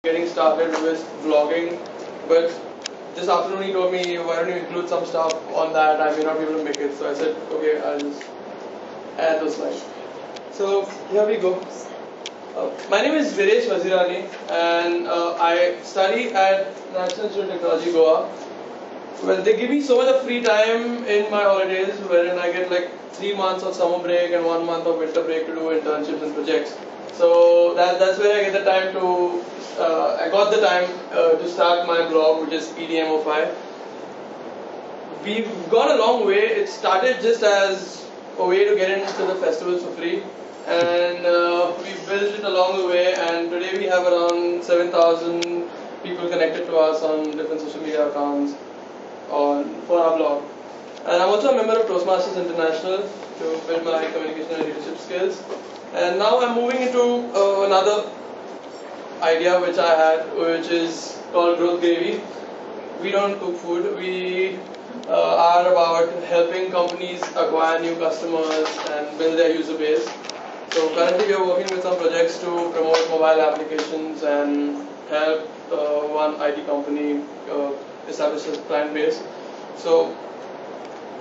getting started with vlogging, but this afternoon he told me, why don't you include some stuff on that? I may not be able to make it. So I said, okay, I'll just add those slides. So here we go. My name is Viresh Vazirani, and I study at National Institute of Technology, Goa. Well, they give me so much of free time in my holidays, wherein I get like 3 months of summer break and 1 month of winter break to do internships and projects. So that's where I get the time to. I got the time to start my blog, which is EDMofy. We've gone a long way. It started just as a way to get into the festivals for free, and we built it along the way. And today we have around 7,000 people connected to us on different social media accounts for our blog. And I'm also a member of Toastmasters International to build my communication and leadership skills. And now I'm moving into another idea which I had, which is called Growth Gravy. We don't cook food. We are about helping companies acquire new customers and build their user base. So currently we are working with some projects to promote mobile applications and help one IT company establish a client base. So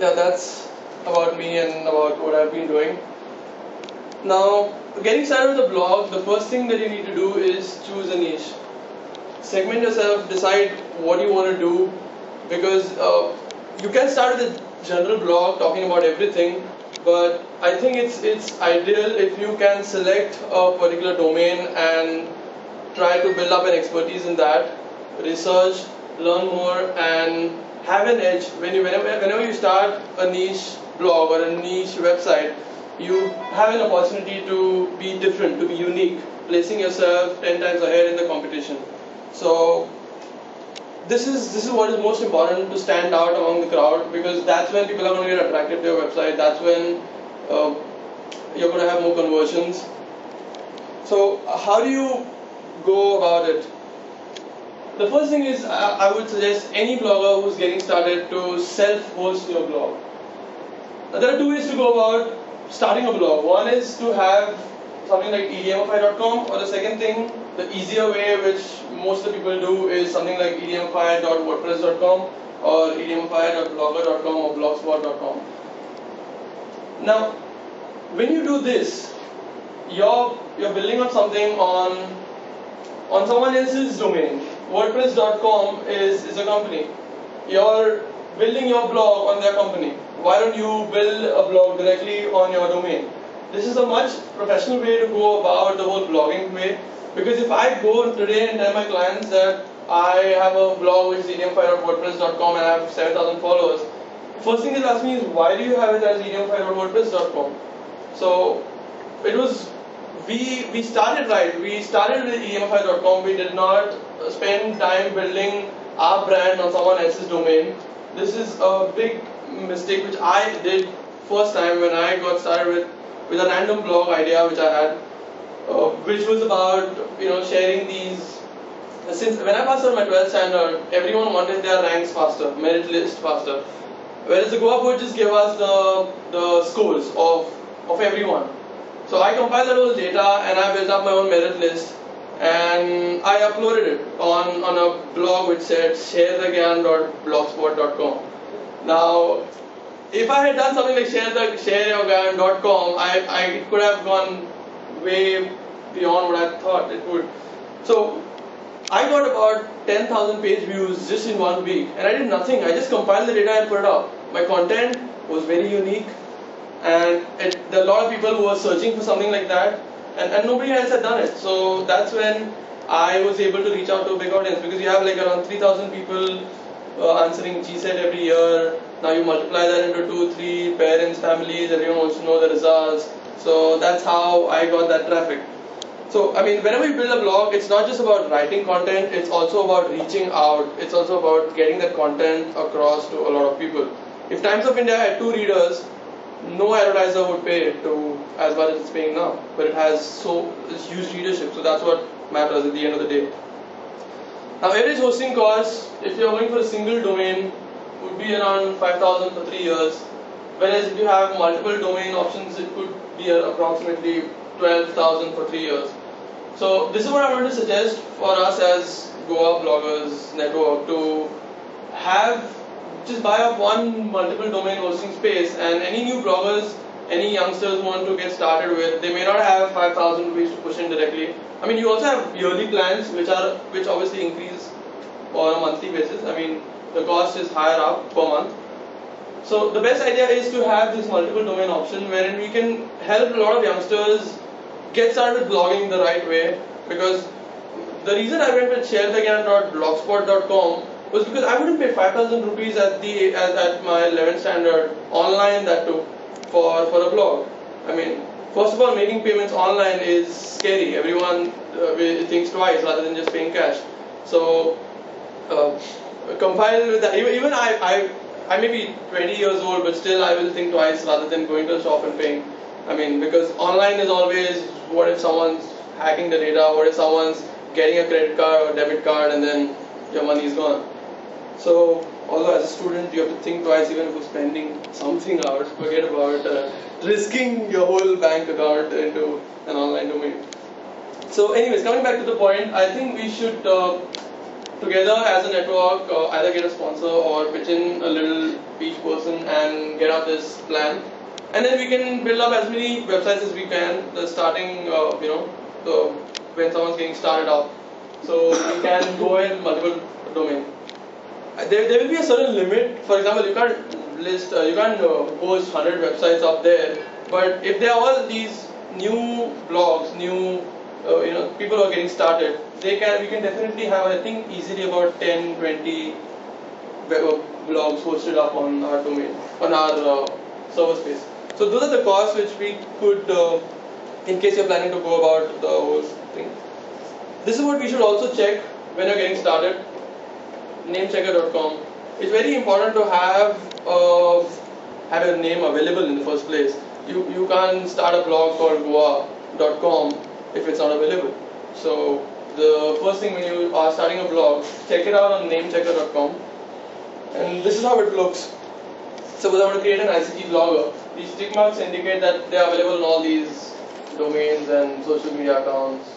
yeah, that's about me and about what I've been doing. Now, getting started with a blog, the first thing that you need to do is choose a niche. Segment yourself, decide what you want to do, because you can start with a general blog talking about everything, but I think it's ideal if you can select a particular domain and try to build up an expertise in that, research, learn more, and have an edge. Whenever you start a niche blog or a niche website, you have an opportunity to be different, to be unique, placing yourself 10 times ahead in the competition. So this is what is most important, to stand out among the crowd, because that's when people are going to get attracted to your website. That's when you're going to have more conversions. So how do you go about it? The first thing is, I would suggest any blogger who's getting started to self-host your blog. Now, there are two ways to go about starting a blog. One is to have something like EDMofy.com, or the second thing, the easier way, which most of the people do, is something like EDMofy.wordpress.com or EDMofy.blogger.com or blogspot.com. Now, when you do this, you're building up something on someone else's domain. WordPress.com is a company. You're building your blog on their company. Why don't you build a blog directly on your domain? This is a much professional way to go about the whole blogging way, because if I go today and tell my clients that I have a blog which is edmofy.wordpress.com and I have 7,000 followers, first thing they'll ask me is, why do you have it as edmofy.wordpress.com? So it was, we started right. We started with edmofy.com. We did not spend time building our brand on someone else's domain. This is a big mistake which I did first time when I got started with a random blog idea which I had, which was about sharing these. Since when I passed out my 12th standard, everyone wanted their ranks faster, merit list faster, whereas the Goa board just gave us the scores of everyone. So I compiled that whole data and I built up my own merit list, and I uploaded it on a blog which said sharethegyan.blogspot.com. Now, if I had done something like shareyourgyan.com, I could have gone way beyond what I thought it would. So I got about 10,000 page views just in 1 week, and I did nothing. I just compiled the data and put it up. My content was very unique, and there are a lot of people who were searching for something like that, and nobody else had done it. So that's when I was able to reach out to a big audience, because you have like around 3,000 people answering GSET every year. Now you multiply that into 2, 3 parents, families, everyone wants to know the results. So that's how I got that traffic. So I mean, whenever you build a blog, it's not just about writing content, it's also about reaching out. It's also about getting that content across to a lot of people. If Times of India had 2 readers, no advertiser would pay to as much as it's paying now, but it has this huge readership, so that's what matters at the end of the day. Now, average hosting costs, if you're going for a single domain, would be around 5,000 for 3 years, whereas if you have multiple domain options, it could be approximately 12,000 for 3 years. So this is what I want to suggest for us as Goa bloggers network, to have, just buy up one multiple domain hosting space, and any new bloggers, any youngsters who want to get started with, they may not have 5,000 rupees to push in directly. I mean, you also have yearly plans which obviously increase on a monthly basis. I mean, the cost is higher up per month. So the best idea is to have this multiple domain option wherein we can help a lot of youngsters get started with blogging the right way. Because the reason I went with sharethegan.blogspot.com was because I wouldn't pay 5,000 rupees at my 11th standard online, that too, for a blog. I mean, first of all, making payments online is scary. Everyone thinks twice rather than just paying cash. So compiled with that, even I may be 20 years old, but still I will think twice rather than going to a shop and paying. I mean, because online is always, what if someone's hacking the data, what if someone's getting a credit card or debit card and then your money is gone. So, although as a student you have to think twice even if you're spending something out, forget about risking your whole bank account into an online domain. So anyways, coming back to the point, I think we should together as a network either get a sponsor or pitch in a little each person and get up this plan, and then we can build up as many websites as we can, starting when someone's getting started up. So we can go in multiple domain. There will be a certain limit. For example, you can't post 100 websites up there, but if they are all these new blogs, people who are getting started, we can definitely have, I think, easily about 10, 20 blogs hosted up on our domain, on our server space. So those are the costs which we could, in case you're planning to go about the whole thing. This is what we should also check when you're getting started. Namechecker.com. It's very important to have a name available in the first place. You can't start a blog called Goa.com if it's not available. So the first thing when you are starting a blog, check it out on namechecker.com. And this is how it looks. Suppose I want to create an ICG blogger. These tick marks indicate that they are available on all these domains and social media accounts.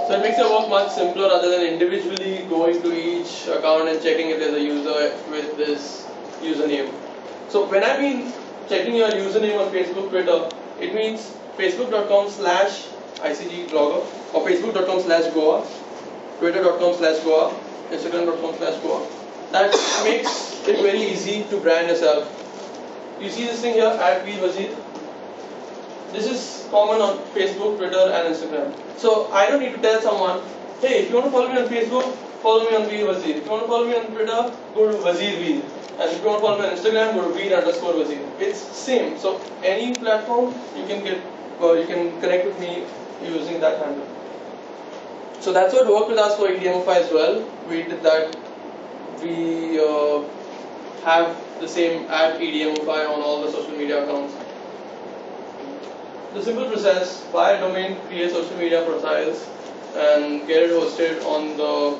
So it makes your work much simpler rather than individually going to each account and checking if there's a user with this username. So when I've been checking your username on Facebook, Twitter, it means facebook.com/ICGblogger or facebook.com/Goa, twitter.com/Goa, instagram.com/Goa. That makes it very easy to brand yourself. You see this thing here, @Viresh Vazirani. This is common on Facebook, Twitter and Instagram. So I don't need to tell someone, hey, if you want to follow me on Facebook, follow me on Viresh Vazirani. If you want to follow me on Twitter, go to Vazir. And if you want to follow me on Instagram, go to Vir_Vazir. It's same. So any platform you can connect with me using that handle. So that's what worked with us for EDMofy as well. We did that. We have the same @EDMofy on all the social media accounts. The simple process: buy a domain, create social media profiles, and get it hosted on the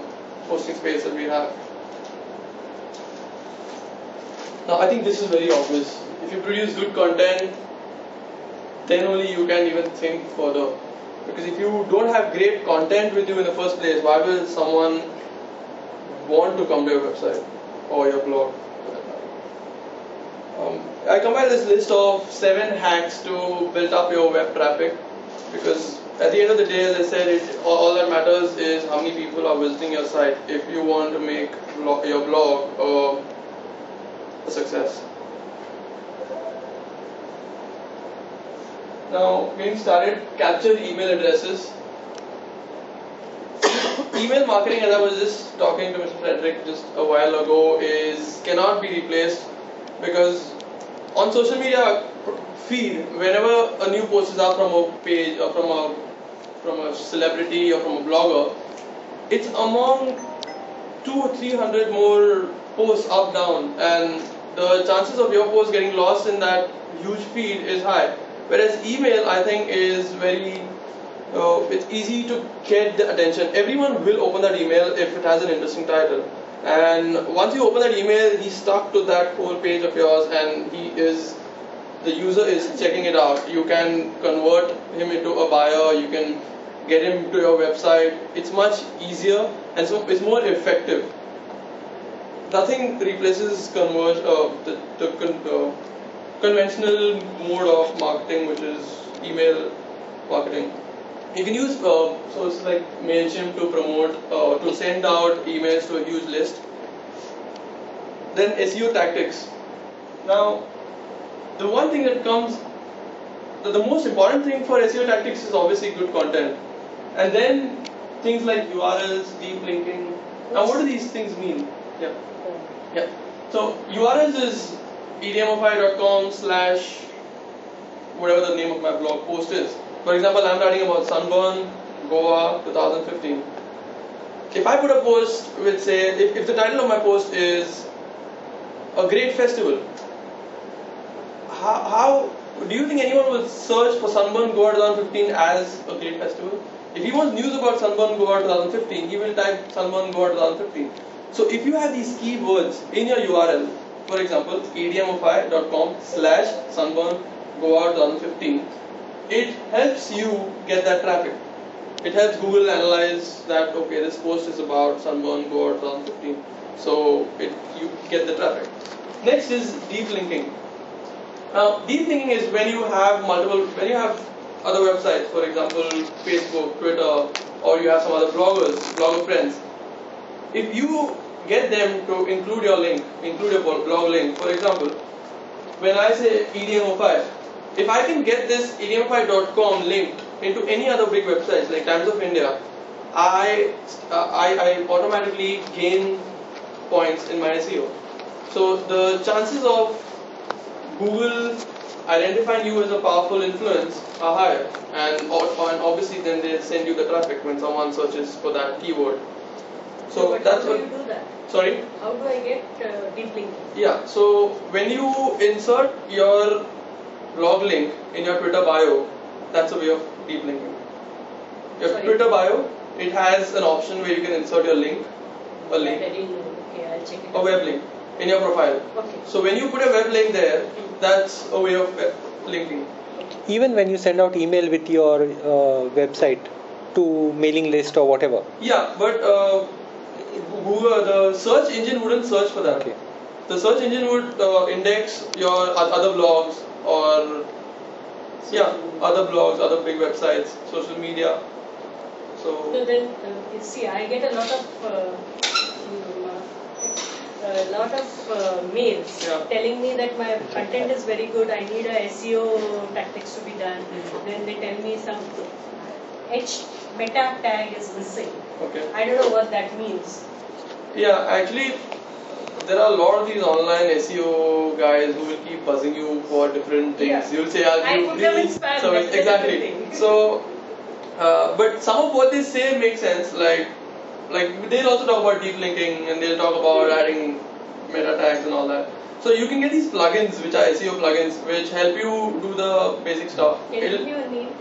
hosting space that we have. Now I think this is very obvious. If you produce good content, then only you can even think further. Because if you don't have great content with you in the first place, why will someone want to come to your website or your blog? I compiled this list of 7 hacks to build up your web traffic, because at the end of the day, as I said, all that matters is how many people are visiting your site if you want to make your blog a success. Now, getting started, capture email addresses. Email marketing, as I was just talking to Mr. Frederick just a while ago, cannot be replaced, because on social media feed, whenever a new post is up from a page or from a celebrity or from a blogger, it's among 200 or 300 more posts up down, and the chances of your post getting lost in that huge feed is high. Whereas email, I think, is very it's easy to get the attention. Everyone will open that email if it has an interesting title. And once you open that email, he's stuck to that whole page of yours, and the user is checking it out. You can convert him into a buyer. You can get him to your website. It's much easier and so it's more effective. Nothing replaces the conventional mode of marketing, which is email marketing. You can use sources like MailChimp to promote, to send out emails to a huge list. Then SEO Tactics. Now, the one thing that comes, the most important thing for SEO Tactics is obviously good content. And then things like URLs, deep linking. Now, what do these things mean? Yeah. So URLs is EDMofy.com/ whatever the name of my blog post is. For example, I'm writing about Sunburn, Goa 2015. If I put a post which say, if the title of my post is a great festival, how do you think anyone will search for Sunburn Goa 2015 as a great festival? If he wants news about Sunburn Goa 2015, he will type Sunburn Goa 2015. So if you have these keywords in your URL, for example, edmofy.com/ Sunburn Goa 2015, it helps you get that traffic. It helps Google analyze that, okay, this post is about Sunburn Goa 2015. So you get the traffic. Next is deep linking. Now, deep linking is when you have other websites, for example, Facebook, Twitter, or you have some other blogger friends. If you get them to include your blog link, for example, when I say EDMofy, if I can get this edmofy.com link into any other big websites like Times of India, I automatically gain points in my SEO. So the chances of Google identifying you as a powerful influence are higher, and obviously then they send you the traffic when someone searches for that keyword. So that's how do you do that? Sorry? How do I get deep linking? Yeah, so when you insert your blog link in your Twitter bio, that's a way of deep linking. Your Twitter bio, it has an option where you can insert your link, Okay, I'll check it. A web link in your profile. Okay. So when you put a web link there, that's a way of linking. Even when you send out email with your website to mailing list or whatever. Yeah, but Google, the search engine wouldn't search for that. Okay. The search engine would index your other blogs or other blogs, other big websites, social media. So then, you see, I get a lot of mails telling me that my content is very good. I need a SEO tactics to be done. Then they tell me some meta tag is missing. Okay. I don't know what that means. Yeah, actually, there are a lot of these online SEO guys who will keep buzzing you for different things. Yeah. You'll say, I put them in spam. So exactly. So, but some of what they say makes sense. Like they'll also talk about deep linking, and they'll talk about adding meta tags and all that. So you can get these plugins, which are SEO plugins, which help you do the basic stuff. Can you give me a name?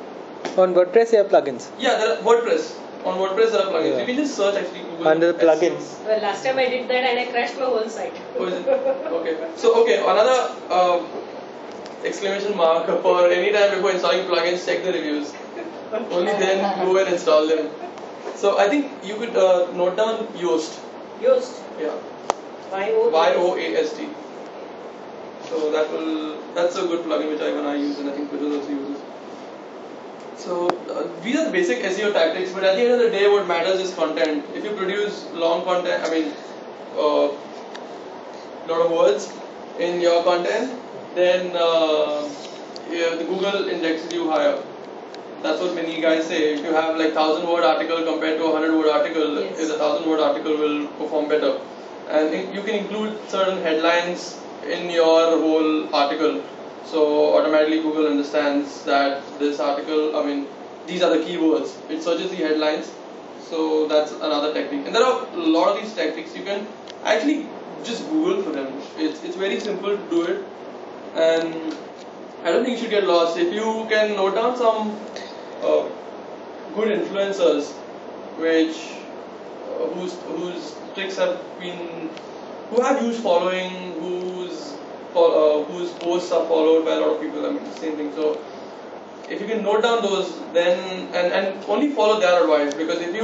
On WordPress, there are plugins. Yeah, there are WordPress. On WordPress, there are plugins. You can just search actually Google. Under the plugins. Well, last time I did that and I crashed my whole site. Oh, is it? Okay. So, another exclamation mark for any time before installing plugins, check the reviews. Only then go and install them. So, I think you could note down Yoast. Yoast? Yeah. Yoast. Yoast. So, that's a good plugin which I use, and I think Twitter also uses. So these are the basic SEO tactics, but at the end of the day, what matters is content. If you produce long content, lot of words in your content, then the Google indexes you higher. That's what many guys say. If you have like 1,000-word article compared to a 100-word article, yes, the 1,000-word article will perform better. And you can include certain headlines in your whole article. So automatically Google understands that this article, these are the keywords. It searches the headlines. So that's another technique. And there are a lot of these tactics. You can actually just Google for them. It's very simple to do it. And I don't think you should get lost. If you can note down some good influencers whose tricks who have huge following, whose posts are followed by a lot of people. Same thing. So if you can note down those, then and only follow their advice, because if you